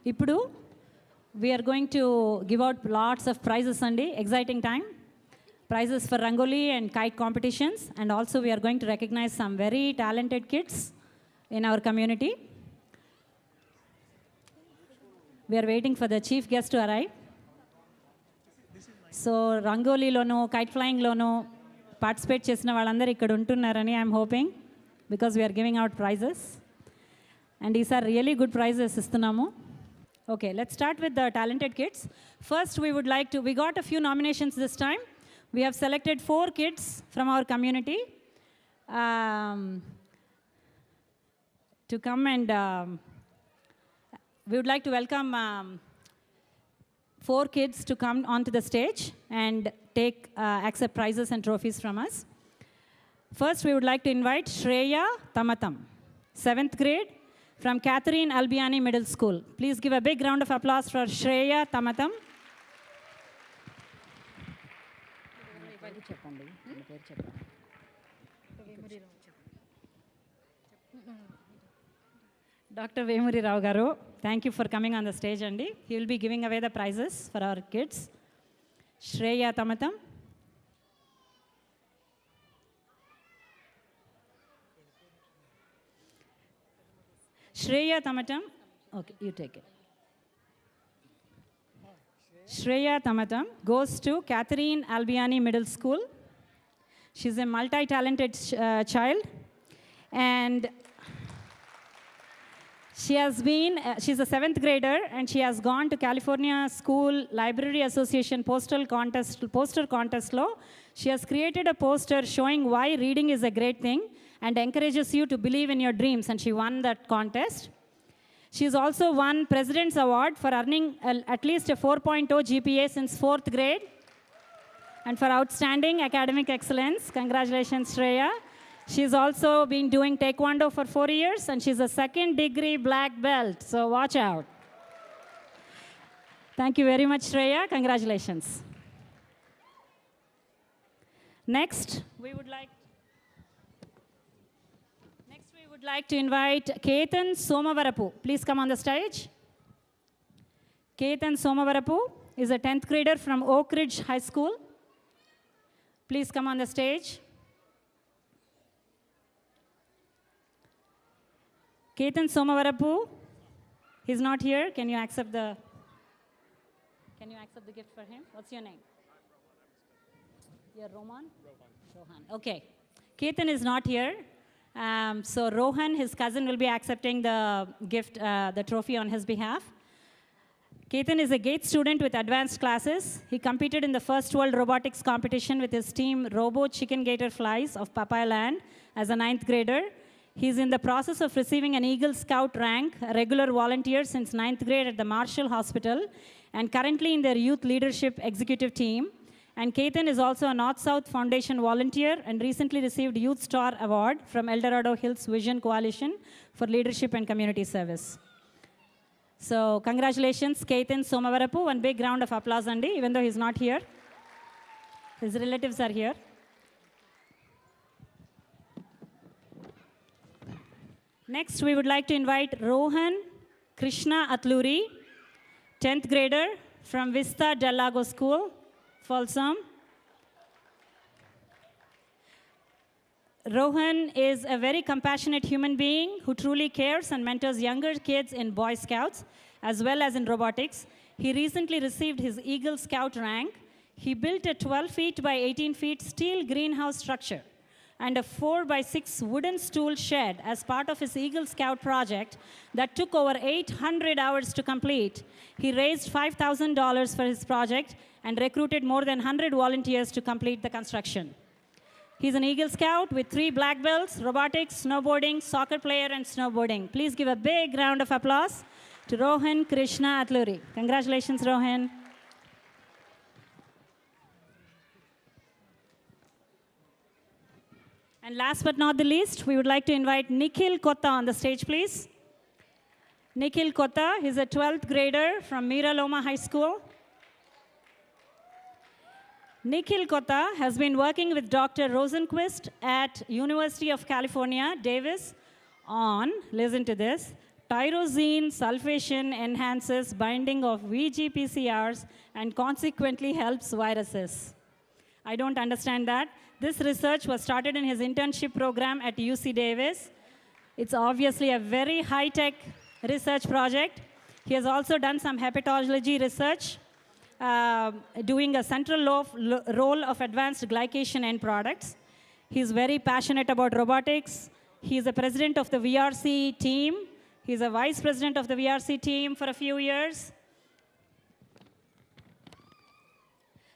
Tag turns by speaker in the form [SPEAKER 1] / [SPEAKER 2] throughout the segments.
[SPEAKER 1] ఇప్పుడు we are going to give out lots of prizes Sunday, exciting time. Prizes for Rangoli and kite competitions, and also we are going to recognize some very talented kids in our community. We are waiting for the chief guest to arrive. So Rangoli lono, kite flying lono participate chesina vallandaru ikkada untunnarani I am hoping, because we are giving out prizes. And these are really good prizes istunnamo. Okay, let's start with the talented kids. First, we got a few nominations this time. We have selected 4 kids from our community to come, and we would like to welcome 4 kids to come onto the stage and accept prizes and trophies from us. First, we would like to invite Shreya Tamatam, 7th grade, from Catherine Albiani Middle School. Please give a big round of applause for Shreya Tamatam. Dr. Vemuri Rao Garu, thank you for coming on the stage, Andy. He will be giving away the prizes for our kids. Shreya Tamatam. Shreya Tamatam, okay, you take it. Shreya Tamatam goes to Catherine Albiani Middle School. She's a multi-talented child, and she's a 7th grader, and she has gone to California School Library Association poster contest law. She has created a poster showing why reading is a great thing and encourages you to believe in your dreams, and she won that contest. She's also won President's Award for earning at least a 4.0 GPA since 4th grade, and for outstanding academic excellence. Congratulations, Shreya. She's also been doing Taekwondo for 4 years, and she's a 2nd degree black belt, so watch out. Thank you very much, Shreya. Congratulations. Next, we would like to invite Ketan Somavarapu. Please come on the stage. Ketan Somavarapu is a 10th grader from Oak Ridge High School. Please come on the stage. Ketan Somavarapu, he's not here. Can you accept the gift for him? What's your name? You're Roman? Rohan. Okay. Ketan is not here. So Rohan, his cousin, will be accepting the gift, the trophy on his behalf. Ketan is a GATE student with advanced classes. He competed in the first world robotics competition with his team Robo Chicken Gator Flies of Papaya Land as a 9th grader. He's in the process of receiving an Eagle Scout rank, a regular volunteer since 9th grade at the Marshall Hospital, and currently in their youth leadership executive team. And Ketan is also a North-South Foundation volunteer and recently received Youth Star Award from El Dorado Hills Vision Coalition for Leadership and Community Service. So congratulations, Ketan Somavarapu. One big round of applause, Andy, even though he's not here. His relatives are here. Next, we would like to invite Rohan Krishna Atluri, 10th grader from Vista Del Lago School, Folsom. Rohan is a very compassionate human being who truly cares and mentors younger kids in Boy Scouts as well as in robotics. He recently received his Eagle Scout rank. He built a 12 feet by 18 feet steel greenhouse structure and a 4 by 6 wooden stool shed as part of his Eagle Scout project that took over 800 hours to complete. He raised $5,000 for his project and recruited more than 100 volunteers to complete the construction. He's an Eagle Scout with 3 black belts, robotics, snowboarding, soccer player, and snowboarding. Please give a big round of applause to Rohan Krishna Atluri. Congratulations, Rohan. And last but not the least, we would like to invite Nikhil Kotta on the stage, please. Nikhil Kotta is a 12th grader from Mira Loma High School. Nikhil Kotta has been working with Dr. Rosenquist at University of California, Davis on, listen to this, Tyrosine sulfation enhances binding of VGPCRs and consequently helps viruses. I don't understand that. This research was started in his internship program at UC Davis. It's obviously a very high-tech research project. He has also done some hepatology research, doing a central role of advanced glycation end products. He's very passionate about robotics. He's the president of the VRC team. He's a vice president of the VRC team for a few years.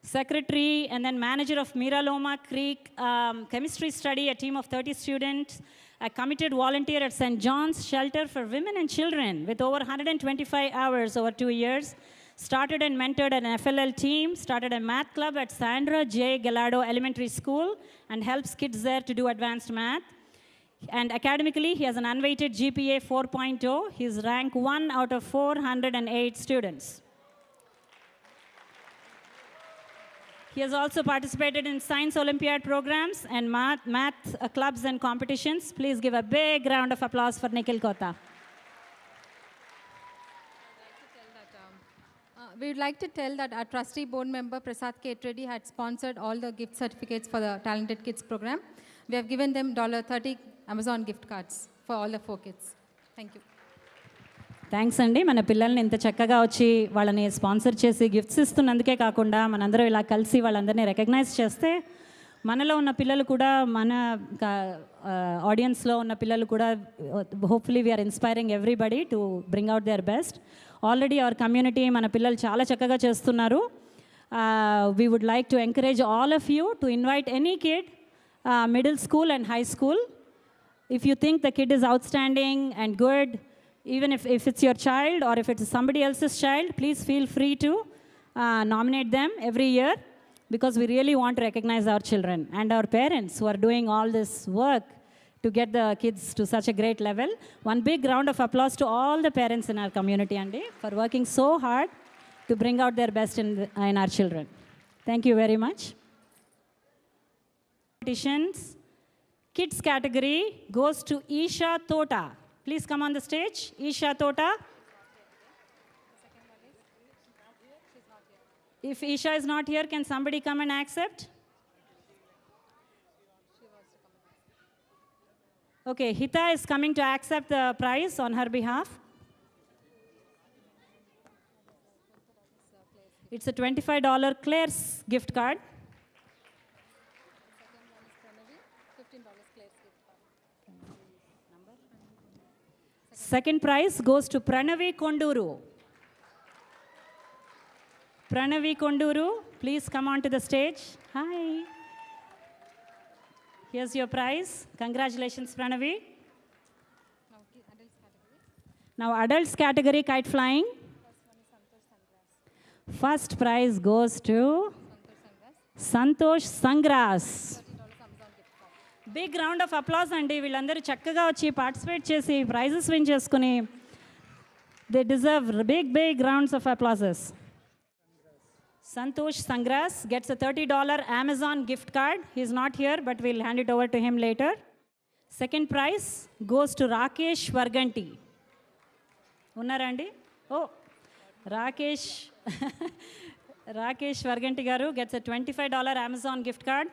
[SPEAKER 1] Secretary and then manager of Miraloma Creek chemistry study, a team of 30 students, a committed volunteer at St. John's Shelter for Women and Children with over 125 hours over 2 years, started and mentored an FLL team, started a math club at Sandra J. Gallardo Elementary School, and helps kids there to do advanced math. And academically, he has an unweighted GPA 4.0. He's ranked 1 out of 408 students. He has also participated in science Olympiad programs and math clubs and competitions. Please give a big round of applause for Nikhil Kota.
[SPEAKER 2] We would like to tell that our trustee board member Prasad K. Reddy had sponsored all the gift certificates for the Talented Kids program. We have given them $30 Amazon gift cards for all the 4 kids. Thank you.
[SPEAKER 1] Thanks అండి. మన పిల్లల్ని ఇంత చక్కగా వచ్చి వాళ్ళని sponsor చేసి gifts ఇస్తున్నందుకే కాకుండా మనందరం ఇలా కలిసి వాళ్ళందరినీ రికగ్నైజ్ చేస్తే మనలో ఉన్న పిల్లలు కూడా మన ఆడియన్స్లో ఉన్న పిల్లలు కూడా hopefully we're inspiring everybody to bring out their best. Already our community మన పిల్లలు చాలా చక్కగా చేస్తున్నారు. We would like to encourage all of you to invite any kid, middle school and high school. If you think the kid is outstanding and good, even if it's your child or if it's somebody else's child, please feel free to nominate them every year, because we really want to recognize our children and our parents who are doing all this work to get the kids to such a great level. One big round of applause to all the parents in our community, Andy, for working so hard to bring out their best in our children. Thank you very much. Competitions. Kids category goes to Isha Tota. Please come on the stage. Isha Tota. If Isha is not here, can somebody come and accept? Okay, Hita is coming to accept the prize on her behalf. It's a $25 Claire's gift card. Second prize goes to Pranavi Konduru. Pranavi Konduru, please come on to the stage. Hi. Here's your prize. Congratulations, Pranavi. Now, adults category kite flying. First prize goes to Santosh Sangras. Big round of applause అండి. వీళ్ళందరూ చక్కగా వచ్చి participate చేసి prizes win చేసుకుని they deserve big rounds of applauses. Santosh Sangras gets a $30 Amazon gift card. He's not here, but we'll hand it over to him later. Second prize goes to Rakesh Varganti. Unnarandi? Oh, Rakesh Varganti garu gets a $25 Amazon gift card.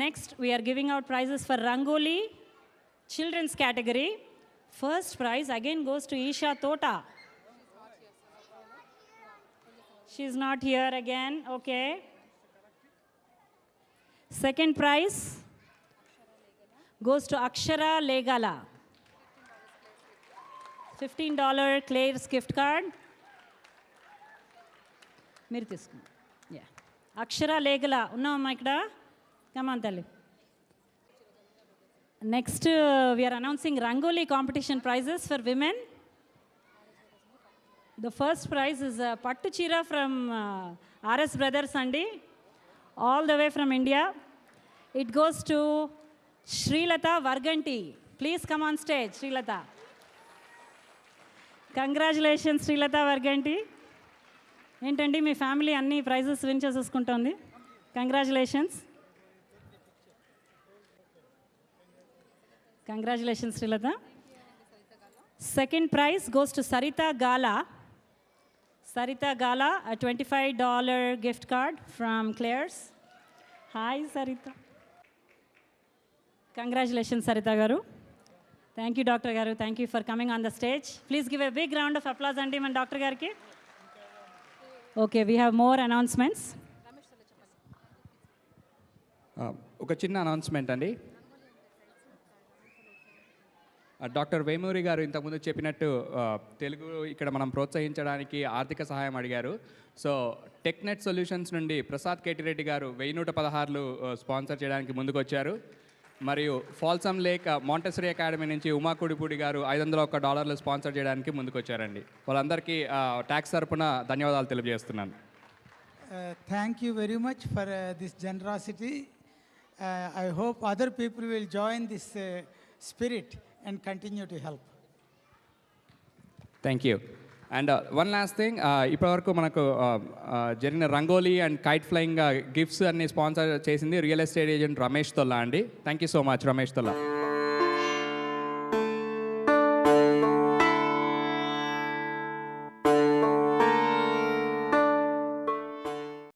[SPEAKER 1] Next, we are giving out prizes for Rangoli children's category. First prize again goes to Isha Tota. She's not here again. Okay. Second prize goes to Akshara Legala. $15 Claire's gift card. Meer tisku. Yeah. Akshara Legala. Unna amma ikkada. Come on, Tali. Next, we are announcing Rangoli competition prizes for women. The first prize is a Pattu Chira from RS Brothers Andi, all the way from India. It goes to Srilata Varganti. Please come on stage, Srilata. Congratulations, Srilata Varganti. ఏంటండి మీ family అన్ని prizes win చేసేసుకుంటుంది. Congratulations. Congratulations Srilata. Second prize goes to Sarita Gala. Sarita Gala, a $25 gift card from Claire's. Hi, Sarita. Congratulations, Sarita Garu. Thank you, Dr. Garu. Thank you for coming on the stage. Please give a big round of applause and him and Dr. Garki. Okay, we have more announcements.
[SPEAKER 3] ఒక చిన్న announcement అండి. Doctor Vemuri గారు ఇంతకుముందు చెప్పినట్టు తెలుగు ఇక్కడ మనం ప్రోత్సహించడానికి ఆర్థిక సహాయం అడిగారు. సో టెక్నెట్ సొల్యూషన్స్ నుండి ప్రసాద్ కేటిరెడ్డి గారు 1116 స్పాన్సర్ చేయడానికి ముందుకు వచ్చారు. మరియు ఫాల్సమ్ లేక్ మాంటెసరీ అకాడమీ నుంచి ఉమాకుడిపూడి గారు $501 స్పాన్సర్ చేయడానికి ముందుకు వచ్చారండి. వాళ్ళందరికీ ట్యాక్స్ తరపున ధన్యవాదాలు తెలియజేస్తున్నాను.
[SPEAKER 4] Thank you very much for this generosity. I hope other people will join this spirit and continue to help.
[SPEAKER 3] Thank you. And one last thing, ఇప్పటివరకు మనకు జరిగిన rangoli and kite flying gifts అన్ని స్పాన్సర్ చేసింది real estate agent Ramesh Tolla అండి. Thank you so much Ramesh తొల్లా.